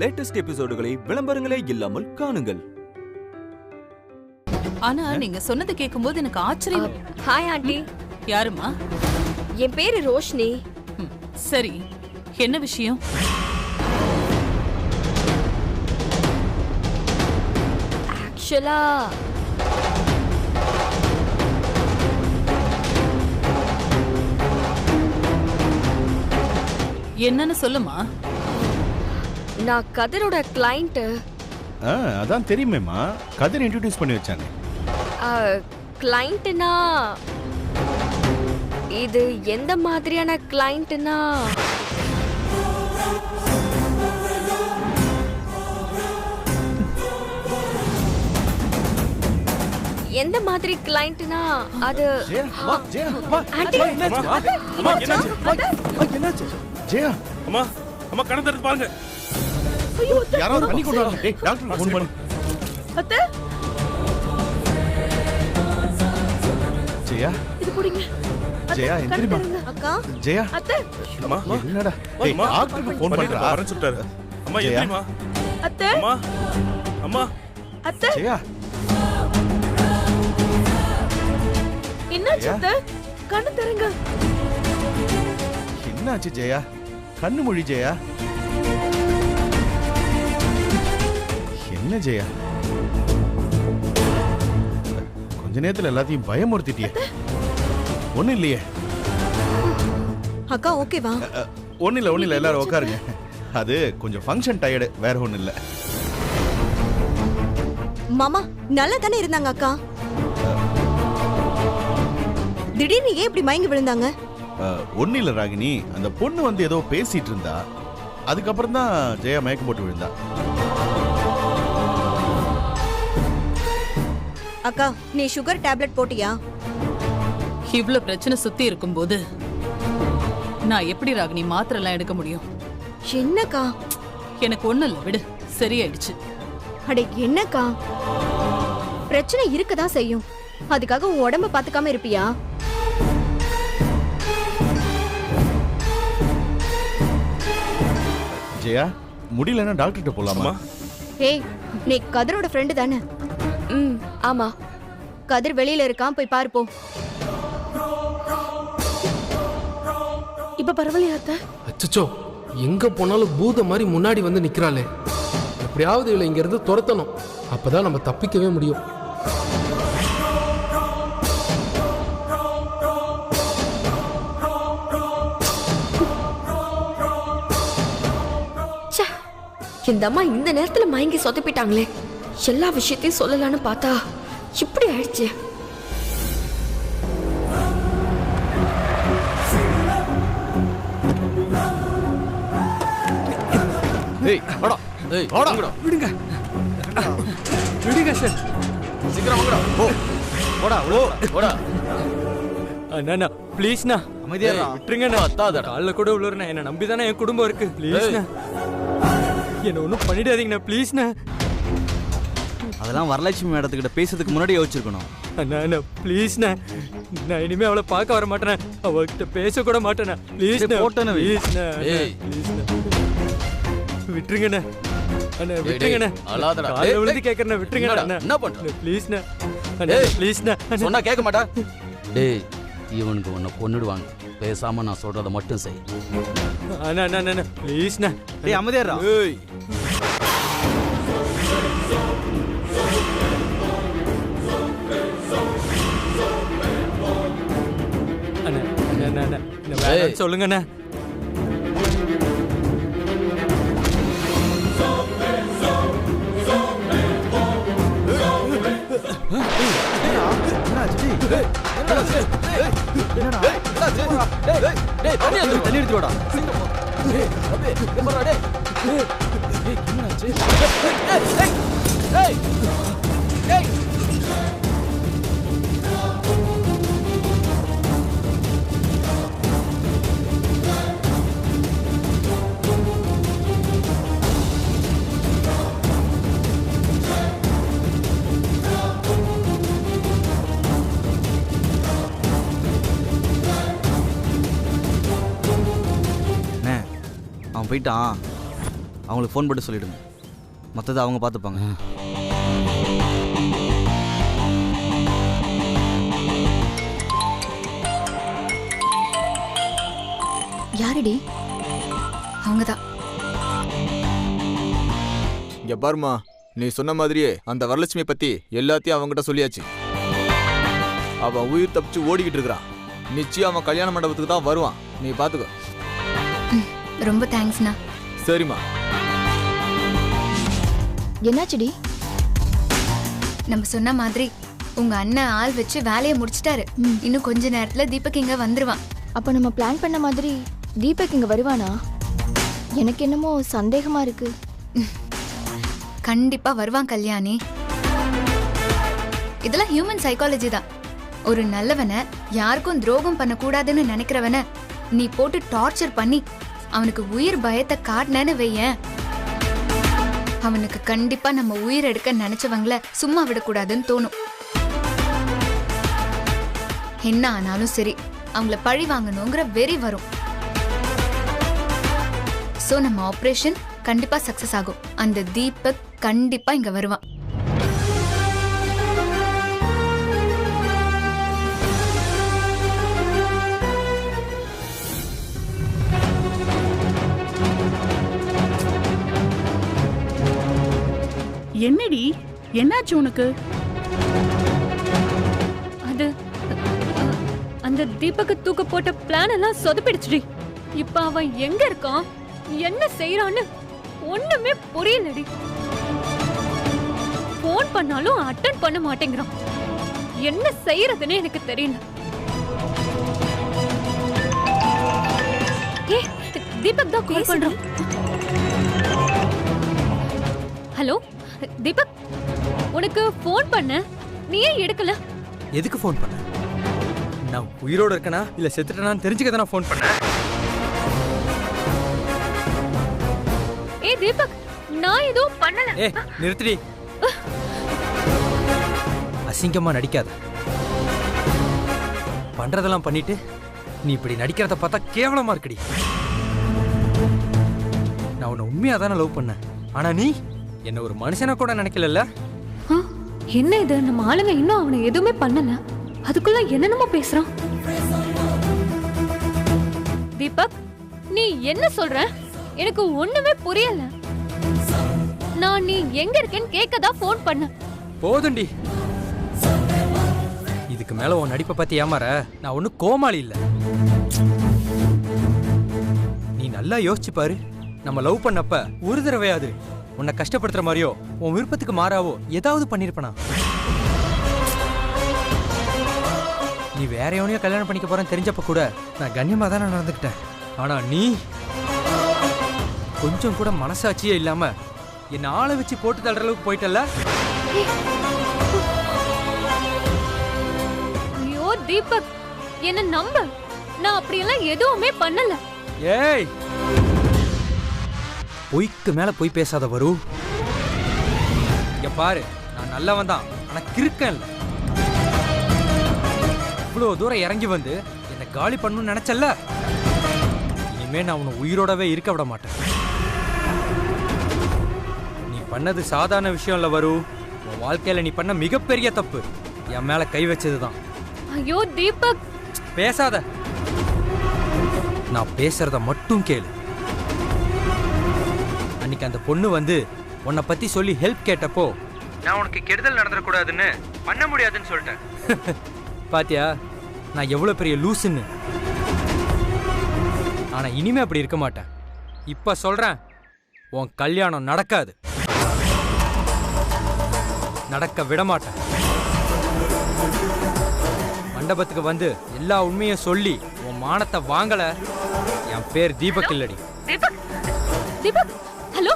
Latest எபிசோடுகளை விளம்பரங்களே இல்லாமல் காணுங்கள். ஆனா நீங்க சொன்னது கேட்கும்போது எனக்கு ஆச்சரியம். Hi aunty. யாருமா? என் பேரு ரோஷினி. சரி, என்ன விஷயம்? ஆக்சுவலா என்னன்னு சொல்லுமா. நான் கதிரோட கிளையண்ட். அதான் தெரியுமேமா, கதிர் இன்ட்ரோடியூஸ் பண்ணி வச்சாங்க. கிளையண்ட்னா இது எந்த மாதிரியான கிளையண்ட்னா எந்த மாதிரி கிளையண்ட்னா அது ஜெயா அம்மா அம்மா கண்ணை திறந்து பாருங்க. யாராவது பண்ணி கொண்டு வாங்க. டேய் டாக்டர் ஃபோன் பண்ணு. அத்தை ஜெயா இது புடிங்க. ஜெயா எந்திரிமா. அக்கா ஜெயா அத்தை அம்மா என்னடா? டேய் டாக்டருக்கு ஃபோன் பண்றா. வரேன்னு சொல்லிட்டாரு. அம்மா எந்திரிமா. அத்தை அம்மா அம்மா அத்தை ஜெயா என்னாச்சு அத்தை? கண்ணு தரங்க. என்னாச்சு ஜெயா? கண்ணு மொழி ஜெயா. என்ன ஜெயா? கொஞ்ச நேரத்துல எல்லாத்தையும் பயமுறுத்திட்டியே. ஒண்ணு இல்லையே. அக்கா ஓகேவா? ஒண்ணு இல்ல எல்லாரும் உட்காருங்க. அது கொஞ்சம் ஃபங்க்ஷன் டயர்டு, வேற ஒண்ணு இல்ல. மாமா நல்லா தானே இருந்தாங்க அக்கா. திடீர்னு ஏன் இப்படி மயங்கி விழுந்தாங்க? ஒண்ணு இல்ல ராகினி, அந்த பொண்ணு வந்து ஏதோ பேசிட்டு இருந்தா, அதுக்கப்புறம் தான் ஜெயா மயக்கம் போட்டு விழுந்தா. அக்கா நீ சுகர் டேப்லெட் போட்டியா? இவ்ளோ பிரச்சனை சுத்தி இருக்கும்போது நான் எப்படி ராகினி மாத்திரை எல்லாம் எடுக்க முடியும்? என்னக்கா? எனக்கு ஒண்ணு இல்ல, விடு, சரியாயிடுச்சு. அடே என்னக்கா, பிரச்சனை இருக்கதான் செய்யும். அதுக்காக உன் உடம்ப பாத்துக்காம இருப்பியா? ஜெயா முடியலன்னா டாக்டர்கிட்ட போலாமா? ஏய் நீ கதிரோட ஃப்ரெண்டு தானே? ஆமா. கதிர் வெளியில இருக்கான், போய் பாரு போ. இப்ப பரவாயில்லையா அத்தை? அச்சச்சோ, எங்க போனாலும் பூத மாதிரி முன்னாடி வந்து நிக்கிறாளே. எப்படியாவது இவளை இங்க இருந்து துரத்தணும், அப்பதான் நம்ம தப்பிக்கவே முடியும். இந்த அம்மா இந்த நேரத்துல மயங்கி சொதப்பிட்டாங்களே. எல்லா விஷயத்தையும் சொல்லலான்னு பார்த்தா இப்படி ஆயிடுச்சு. ஏய் வாடா, ஏய் வாடா, விடுங்க விடுங்க சார், சீக்கிரம் வாங்கடா. ஓ வாடா, ஓ வாடா. அண்ணா ப்ளீஸ்ண்ணா, அமைதியா விட்டுருங்கண்ணா. காலைல கூட உள்ளவர்ண்ணா, என்னை நம்பி தானே என் குடும்பம் இருக்கு. ப்ளீஸ்ண்ணா, என்ன ஒன்றும் பண்ணிடாதீங்கண்ணா, ப்ளீஸ்ண்ணா. அதெல்லாம் வரலட்சுமி மேடத்துக்கிட்ட பேசுறதுக்கு முன்னாடி யோசிச்சிருக்கணும். அண்ணா ப்ளீஸ்ண்ணா, நான் இனிமே அவளை பார்க்க வர மாட்டேன், அவகிட்ட பேச கூட மாட்டேண்ணா. ப்ளீஸ்ண்ணா, ப்ளீஸ்ண்ணா, ப்ளீஸ்ண்ணா விட்டுருங்கண்ணா. அண்ணா விட்டுருங்கண்ணா, காலைல விழுந்து கேட்கறேண்ணா, விட்டுருங்கண்ணா. என்ன பண்ற? ப்ளீஸ்ண்ணா அண்ணா, ப்ளீஸ்ண்ணா. சொன்னா கேட்க மாட்டா? டேய், இவனுக்கு உன்னை கொன்னுடுவாங்க, பேசாம நான் சொல்றத மட்டும் செய். அண்ணா அண்ணா அண்ணா ப்ளீஸ்ண்ணா. டேய் அமைதியாடா. ஏய் அண்ணா அண்ணா அண்ணா வேற சொல்லுங்கண்ணா. தண்ணி எடுத்துடா. அவன் போயிட்டான், அவங்களுக்கு ஃபோன் பண்ணி சொல்லிடுங்க, மற்றதை அவங்க பார்த்துப்பாங்க. யாரடி? அவங்கதான். இங்க பாருமா, நீ சொன்ன மாதிரியே அந்த வரலட்சுமி பத்தி எல்லாத்தையும் அவங்ககிட்ட சொல்லியாச்சு. அவன் உயிர் தப்பிச்சு ஓடிக்கிட்டு இருக்கிறான். நிச்சயம் அவன் கல்யாண மண்டபத்துக்கு தான் வருவான். நீ பாத்துக்கோ. ரொம்ப தேங்க்ஸ்ண்ணா. சரிம்மா. என்னாச்சுடி? நம்ம சொன்ன மாதிரி உங்க அண்ணன் ஆள் வச்சு வேலையை முடிச்சிட்டாரு. இன்னும் கொஞ்ச நேரத்துல தீபக் இங்க வந்துருவான். அப்ப நம்ம பிளான் பண்ண மாதிரி தீபக் இங்க வருவானா? எனக்கு என்னமோ சந்தேகமா இருக்கு. கண்டிப்பா வருவான் கல்யாணி. இதெல்லாம் ஹியூமன் சைக்காலஜி தான். ஒரு நல்லவனை யாருக்கும் துரோகம் பண்ண கூடாதுன்னு நினைக்கிறவன நீ போட்டு டார்ச்சர் பண்ணி அவனுக்கு உயிர் பயத்தை காட்டினேன்னு வையேன், அவனுக்கு கண்டிப்பா நம்ம உயிர் எடுக்க நினைச்சவங்கள சும்மா விடக்கூடாதுன்னு தோணும். என்ன ஆனாலும் சரி, அவங்கள பழி வாங்கணுங்கிற வெறி வரும். சோ நம்ம ஆபரேஷன் கண்டிப்பா சக்சஸ் ஆகும். அந்த தீபக் கண்டிப்பா இங்க வருவான். என்னடி, என்னாச்சு உனக்கு? அது அந்த தீபக்கு தூக்க போட்ட பிளான் எல்லாம் சொதப்பிடுச்சுடி. இப்ப அவன் எங்க இருக்கான், என்ன செய்யறான்னு ஒண்ணுமே புரியலடி. போன் பண்ணாலும் அட்டெண்ட் பண்ண மாட்டேங்கிறான். என்ன செய்யறதுன்னு எனக்கு தெரியல. ஏ, தீபக் தான் கால் பண்றான். ஹலோ தீபக், உனக்கு போன் பண்ண, நீ ஏன் எடுக்கல? எதுக்கு போன் பண்ண? நான் உயிரோட இருக்கனா இல்ல செத்துட்டேனான்னு தெரிஞ்சுக்க நான் போன் பண்ணேன். ஏ தீபக், நான் எதுவும் பண்ணல. ஏ நிறுத்திடி, அசிங்கமா நடிக்காத. பண்றதெல்லாம் பண்ணிட்டு நீ இப்படி நடிக்கிறத பார்த்தா கேவலமா இருக்குடி. நான் உன்னை உண்மையா தானே லவ் பண்ணேன். ஆனா நீ என்ன ஒரு மனுஷனா கூட நினைக்கல. என்ன இது, நம்ம ஆளுங்க இன்னும் அவனை எதுவுமே பண்ணல, அதுக்குள்ள என்னென்னமோ பேசுறான். தீபக், நீ என்ன சொல்ற? எனக்கு ஒண்ணுமே புரியல. நான் நீ எங்க இருக்கேன்னு கேட்கதான் போன் பண்ண. போதுண்டி, இதுக்கு மேல உன் நடிப்பை பத்தி ஏமாற நான் ஒன்னும் கோமாளி இல்ல. நீ நல்லா யோசிச்சு பாரு. நம்ம லவ் பண்ணப்ப ஒரு தடவையாவது உன்னை கஷ்டப்படுத்துற மாதிரியோ உன் விருப்பத்துக்கு மாறாவோ ஏதாவது பண்ணிருப்பனா? நீ வேற எவனையோ கல்யாணம் பண்ணிக்க போறேன்னு தெரிஞ்சப்ப கூட நான் கண்ணியமா தானே நடந்துக்கிட்டேன். ஆனா நீ கொஞ்சம் கூட மனசாட்சியே இல்லாம என்ன ஆளை வச்சு போட்டு தள்ளுற அளவுக்கு போயிட்டல்ல. ஐயோ தீபக், என்ன நம்ப, நான் அப்படியெல்லாம் எதுவுமே பண்ணல. ஏய், பொய்க்கு மேல பொய் பேசாத வரு. இங்க பாரு, நான் நல்லவன் தான், ஆனா கிறுக்கன் இல்ல. இவ்வளவு தூரம் இறங்கி வந்து என்ன காலி பண்ணணும்னு நினைச்சல்ல, இனிமே நான் உன்னை உயிரோடவே இருக்க விட மாட்டேன். நீ பண்ணது சாதாரண விஷயம் இல்ல வரு. உன் வாழ்க்கையில நீ பண்ண மிகப்பெரிய தப்பு என் மேல கை வச்சதுதான். ஐயோ தீபக், பேசாத. நான் பேசுறத மட்டும் கேளு. அன்னைக்கு அந்த பொண்ணு வந்து உன்னை பத்தி சொல்லி ஹெல்ப் கேட்டப்போ நான் உனக்கு கெடுதல் நடந்துடக்கூடாதுன்னு பண்ண முடியாதுன்னு சொல்லிட்டேன். பாத்தியா நான் எவ்வளவு பெரிய லூசுன்னு. ஆனா இனிமே அப்படி இருக்க மாட்டேன். இப்ப சொல்றேன், உன் கல்யாணம் நடக்காது, நடக்க விட மாட்டேன். மண்டபத்துக்கு வந்து எல்லா உண்மையும் சொல்லி உன் மானத்தை வாங்கல, என் பேர் தீபக் இல்லடி. Deepak, Deepak, hello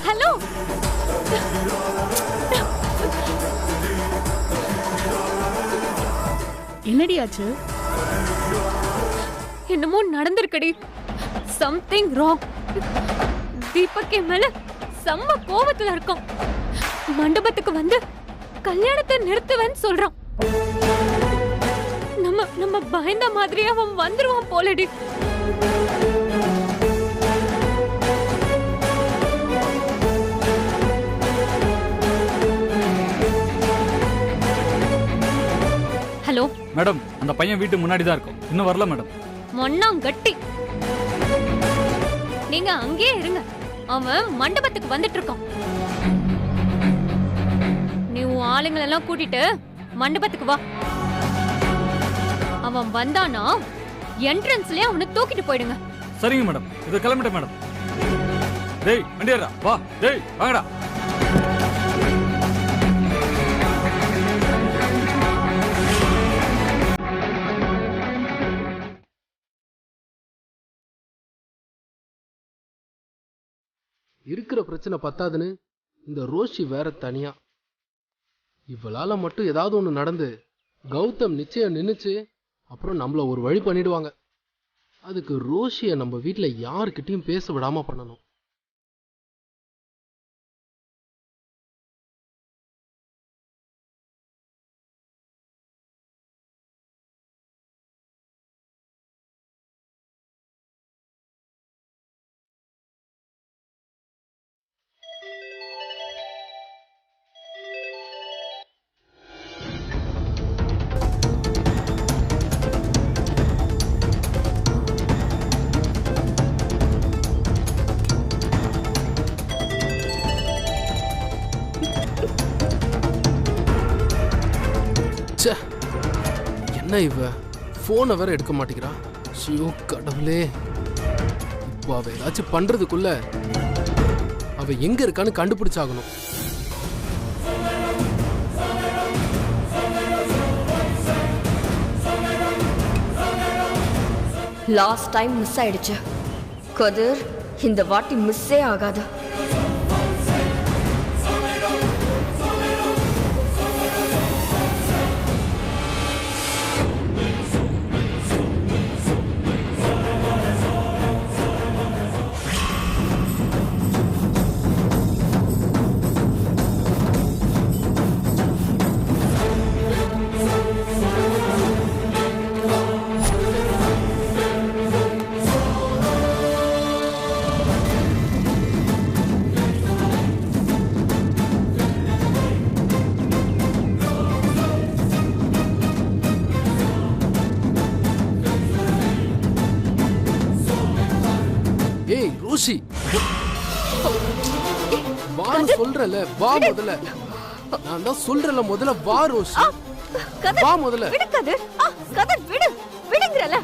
hello. என்னடி ஆச்சு? என்னமோ நடந்திருக்கடி. Something wrong. தீபக் என் மேல செம்ம கோவத்துல இருக்கான். மண்டபத்துக்கு வந்து கல்யாணத்தை நிறுத்துவேன்னு சொல்றான். நம்ம பயந்த மாதிரி அவன் வந்துருவான் போலடி. மேடம் அந்த பையன் வீட்டு முன்னாடி தான் இருக்கும், இன்னும் வரல மேடம். மண்ணாங்கட்டி, நீங்க அங்கேயே இருங்க, அவன் மண்டபத்துக்கு வந்துட்டு இருக்கான். நீ உன் ஆளுங்களை எல்லாம் கூட்டிட்டு மண்டபத்துக்கு வா. அவன் வந்தானா என்ட்ரன்ஸ்லயே அவனை தூக்கிட்டு போயிடுங்க. சரிங்க மேடம், இது கிளம்பிட்டேன் மேடம். டேய் வண்டியரா வா, டேய் வாங்கடா. இருக்கிற பிரச்சனை பத்தாதுன்னு இந்த ரோஷி வேற தனியா. இவளால மட்டும் ஏதாவது ஒன்று நடந்து கௌதம் நிச்சயம் நின்னுச்சு, அப்புறம் நம்மள ஒரு வழி பண்ணிடுவாங்க. அதுக்கு ரோஷியை நம்ம வீட்டில் யாருக்கிட்டையும் பேச விடாம பண்ணணும். என்ன இவ போனை வேற எடுக்க மாட்டேங்கிறா. ஷியோ கடவுளே, இப்போ அவ ஏதாச்சும் பண்றதுக்குள்ள அவ எங்க இருக்கான்னு கண்டுபிடிச்சாகணும். லாஸ்ட் டைம் மிஸ் ஆயிடுச்சு கதிர், இந்த வாட்டி மிஸ்ஸே ஆகாது. ரோஷி வான்னு சொல்றல, வா முதல்ல. நான் தான் சொல்றல முதல்ல வா ரோஷி, வா முதல்ல. விடு கதிர், கதிர் விடு, விடுங்கறல.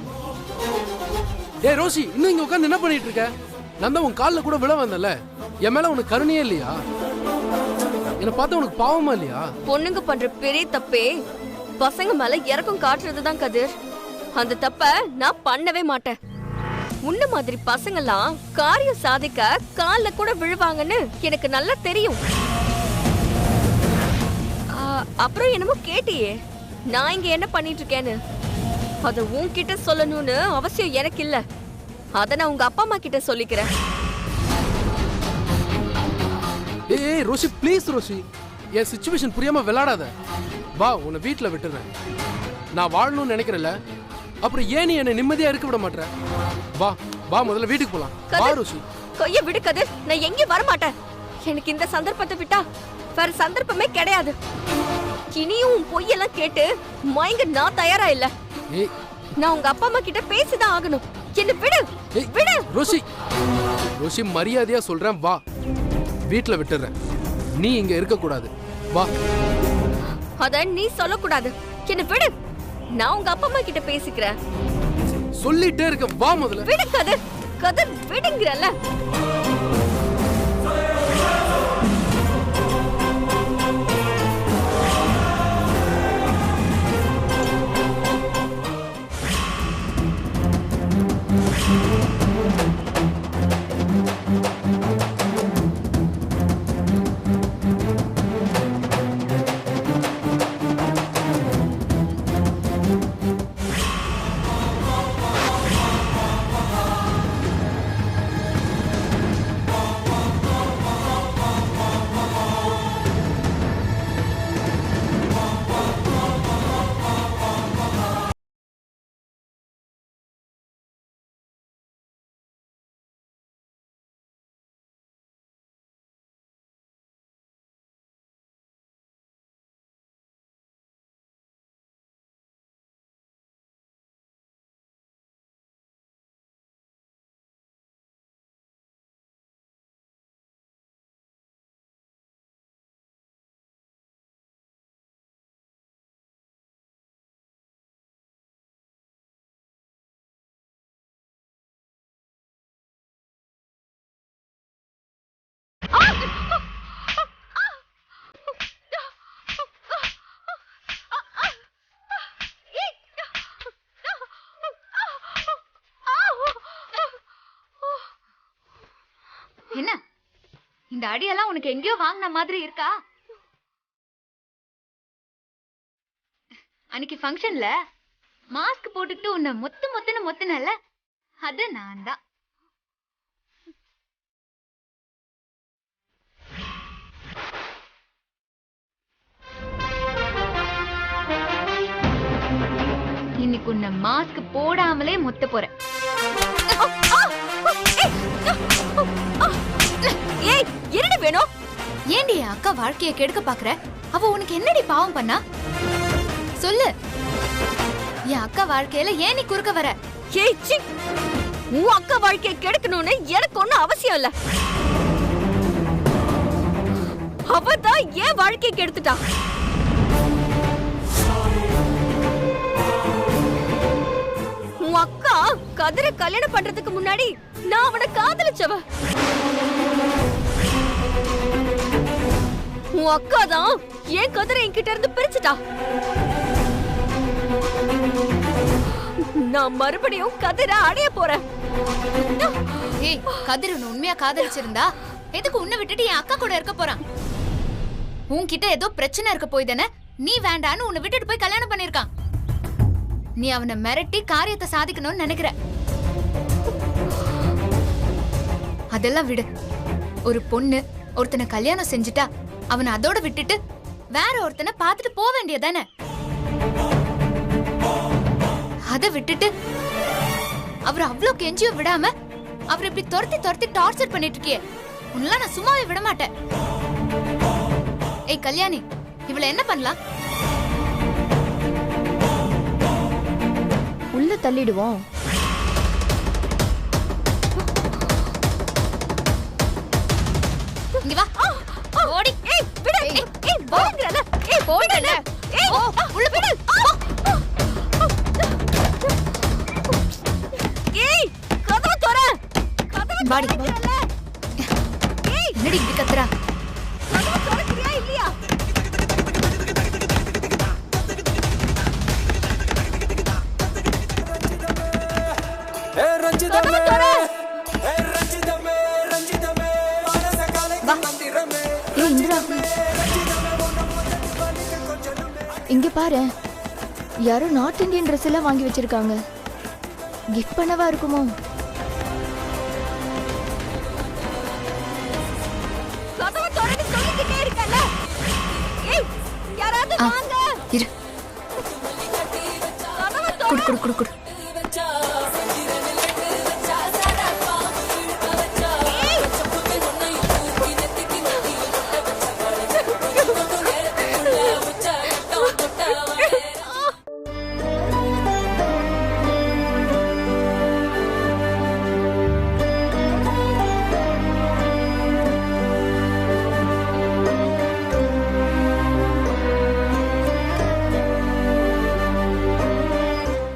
ஏய் ரோஷி, இன்னும் இங்க உட்கார்ந்து என்ன பண்ணிட்டு இருக்க? நான் தான் உன் கால்ல கூட விழ வந்தல. என் மேல உனக்கு கருணையே இல்லையா? என்ன பார்த்தா உனக்கு பாவமா இல்லையா? பொண்ணுங்க பண்ற பெரிய தப்பே பசங்க மேல இறக்கம் காட்டுறதுதான் கதிர். அந்த தப்ப நான் பண்ணவே மாட்டேன். உன்ன மாதிரி பசங்கெல்லாம் காரியம் சாதிக்க கால்ல கூட விழுவாங்கன்னு எனக்கு நல்லா தெரியும். அப்புறம் என்னமோ கேட்டியே, நான் இங்க என்ன பண்ணிட்டு இருக்கேன்னு. அத உன்கிட்ட சொல்லணும்னு அவசியம் எனக்கு இல்ல. அத நான் உங்க அப்பா அம்மா கிட்ட சொல்லிக்கிறேன். ஏய் Roshi, please Roshi, N situation புரியாம விளையாடாத. வா, உன்னை வீட்டுல விட்டுறேன். நான் வாழணும்னு நினைக்கிறேன்ல, அப்புறம் ஏன் நீ என்னை நிம்மதியா இருக்க விட மாட்டற? வா வா, முதல்ல வீட்டுக்கு போலாம். வா ரோஷி. கைய விடு கதிர், நான் எங்கேயும் வர மாட்டேன். எனக்கு இந்த சந்தர்ப்பத்தை விட்டா வேற சந்தர்ப்பமே கிடையாது. இனியும் உன் பொய்யெல்லாம் கேட்டு மயங்க நான் தயாரா இல்ல. நான் உங்க அப்பா அம்மா கிட்ட பேசிதான் ஆகணும். என்ன விடு, விடு ரோஷி. ரோஷி, மரியாதையா சொல்றேன், வா. வீட்டுல விட்டுறேன். நீ இங்க இருக்க கூடாது. வா. அத நீ சொல்லக்கூடாது. என்ன விடு, நான் உங்க அப்பா அம்மா கிட்ட பேசிக்கிறேன். சொல்லிட்டே இருக்க, வா முதல்ல. விடு கதிர், கதிர் விடுங்கறல. இந்த அடியெல்லாம் உனக்கு எங்கேயோ வாங்கின மாதிரி இருக்கா? அன்னைக்கு ஃபங்க்ஷன்ல மாஸ்க் போட்டுட்டு உன்னை மொத்துன்னு மொத்துனல, அது நான் தான். இன்னைக்கு உன்னை மாஸ்க் போடாமலே மொத்த போறேன். ஏய், என்னடி வேணும்? ஏண்டி அக்கா வாழ்க்கைய கெடுக்க பாக்குற? அவ உனக்கு என்னடி பாவம் பண்ணா? சொல்லு. என் அக்கா வாழ்க்கையில ஏன் நீ குறுக்க வர? ஏய் சி, உன் அக்கா வாழ்க்கைய கெடுக்கணும்னு எனக்கு ஒண்ணும் அவசியம் இல்ல. அவதான் ஏன் வாழ்க்கைய கெடுத்துட்டா. உன் அக்கா கதிர கல்யாணம் பண்றதுக்கு முன்னாடி நான் அவனை காதலிச்சவ. உன் அக்கா தான் ஏன் கதிரை என்கிட்ட இருந்து பிரிச்சுட்டா. நான் மறுபடியும் கதிரை அடைய போறேன். ஏய், கதிர் உன்னை உண்மையா காதலிச்சிருந்தா எதுக்கு உன்னை விட்டுட்டு என் அக்கா கூட இருக்க போறான்? உன்கிட்ட ஏதோ பிரச்சனை இருக்க போய் தானே நீ வேண்டான்னு உன்னை விட்டுட்டு போய் கல்யாணம் பண்ணிருக்கான். நீ அவனை மிரட்டி காரியத்தை சாதிக்கணும்னு நினைக்கிற. அதெல்லாம் விடு. ஒரு பொண்ணு ஒருத்தனை கல்யாணம் செஞ்சுட்டா அவனை அதோட விட்டுட்டு வேற ஒருத்தனை பார்த்துட்டு போக வேண்டியதானே? அதை விட்டுட்டு அவர் அவ்வளவு கெஞ்சியும் விடாம அவர் இப்படி துரத்தி டார்ச்சர் பண்ணிட்டு இருக்கியே, உன்னெல்லாம் நான் சும்மாவே விட மாட்டேன். ஏய் கல்யாணி, இவளை என்ன பண்ணலாம்? உள்ள தள்ளிடுவோம். இங்க வா. ஓடி. ஏய் விடு. ஏய் போங்கல. ஏய் போடல. ஏய் உள்ள விடு. ஏய் கதவு தர. கதவு வாடி. ஏய் என்னடி இப்படி கத்துறா? கதவு தரக்கிறியா இல்லையா? ஏ ரஞ்சிதமே, ஏ ரஞ்சிதமே, ரஞ்சிதமே, வா. ஏய் இந்திரா, இங்க பாரு, யாரோ நார்த் இந்தியன் ட்ரெஸ் எல்லாம் வாங்கி வச்சிருக்காங்க. கிஃப்ட் பண்ணவா இருக்குமோ? கதவு தரன்னு சொல்லிக்கிட்டே இருக்கல. ஏய் யாராவது வாங்க. இரு. கதவு குடு குடு குடு குடு.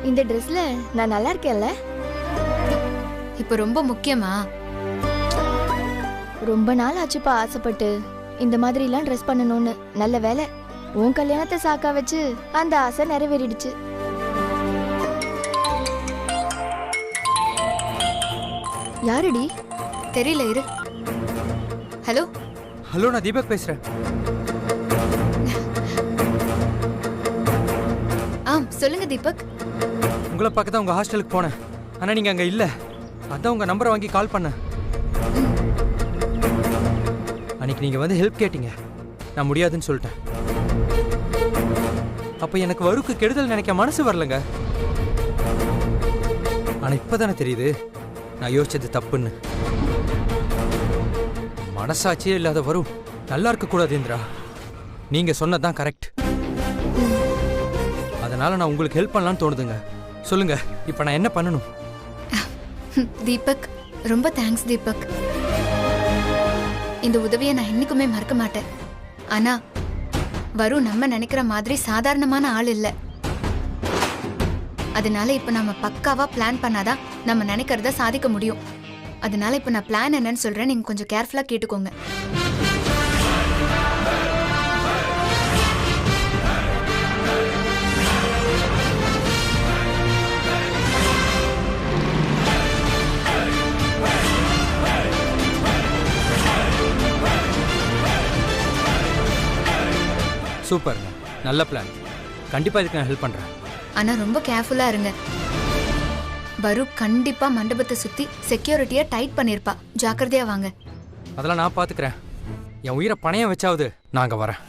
இந்த ட்ரெஸ்ல நான் நல்லா இருக்கேன்ல? இப்ப ரொம்ப முக்கியமா? ரொம்ப நாள் ஆச்சுப்பா ஆசைப்பட்டு இந்த மாதிரி எல்லாம் ட்ரெஸ் பண்ணணும்னு. நல்ல வேலை உன் கல்யாணத்தை சாக்கா வச்சு அந்த ஆசை நிறைவேறிடுச்சு. யாருடி? தெரியல, இரு. ஹலோ ஹலோ, நான் தீபக் பேசுறேன். சொல்லுங்க தீபக். உங்களை பார்க்க தான் உங்க ஹாஸ்டலுக்கு போனேன். ஆனா நீங்க அங்க இல்ல. அதான் உங்க நம்பரை வாங்கி கால் பண்ணேன். அன்னைக்கு நீங்க வந்து ஹெல்ப் கேட்டீங்க, நான் முடியாதுன்னு சொல்லிட்டேன். அப்ப எனக்கு வருக்கு கெடுதல் நினைக்க மனசு வரலங்க. ஆனா இப்பதானே தெரியுது நான் யோசிச்சது தப்புன்னு. மனசாட்சியே இல்லாத வரும் நல்லா இருக்க கூடாது இந்திரா. நீங்க சொன்னதான் கரெக்ட். அதனால நான் உங்களுக்கு ஹெல்ப் பண்ணலாம்னு தோணுதுங்க. சொல்லுங்க, இப்ப நான் என்ன பண்ணணும்? தீபக், ரொம்ப தேங்க்ஸ் தீபக். இந்த உதவியை நான் என்னைக்குமே மறக்க மாட்டேன். ஆனா வரும் நம்ம நினைக்கிற மாதிரி சாதாரணமான ஆள் இல்ல. அதனால இப்ப நம்ம பக்காவா பிளான் பண்ணாதான் நம்ம நினைக்கிறத சாதிக்க முடியும். அதனால இப்ப நான் பிளான் என்னன்னு சொல்றேன், நீங்க கொஞ்சம் கேர்ஃபுல்லா கேட்டுக்கோங்க. சூப்பருங்க, நல்ல பிளான். கண்டிப்பா இதுக்கு நான் ஹெல்ப் பண்றேன். ஆனா ரொம்ப கேர்ஃபுல்லா இருங்க. வரு கண்டிப்பா மண்டபத்தை சுத்தி செக்யூரிட்டியா டைட் பண்ணிருப்பா. ஜாக்கிரதையா வாங்க. அதெல்லாம் நான் பாத்துக்கிறேன். என் உயிரை பணையம் வச்சாவது நாங்க வரேன்.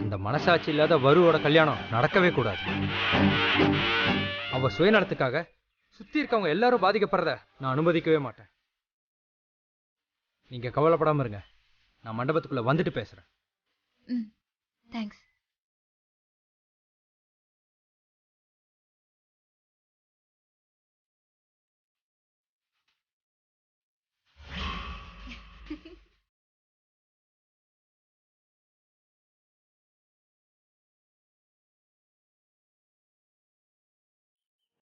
இந்த மனசாட்சி இல்லாத வருவோட கல்யாணம் நடக்கவே கூடாது. அவ சுயநலத்துக்காக சுத்தி இருக்கவங்க எல்லாரும் பாதிக்கப்படுறத நான் அனுமதிக்கவே மாட்டேன். நீங்க கவலைப்படாம இருங்க. நான் மண்டபத்துக்குள்ள வந்துட்டு பேசுறேன். தேங்க்ஸ்.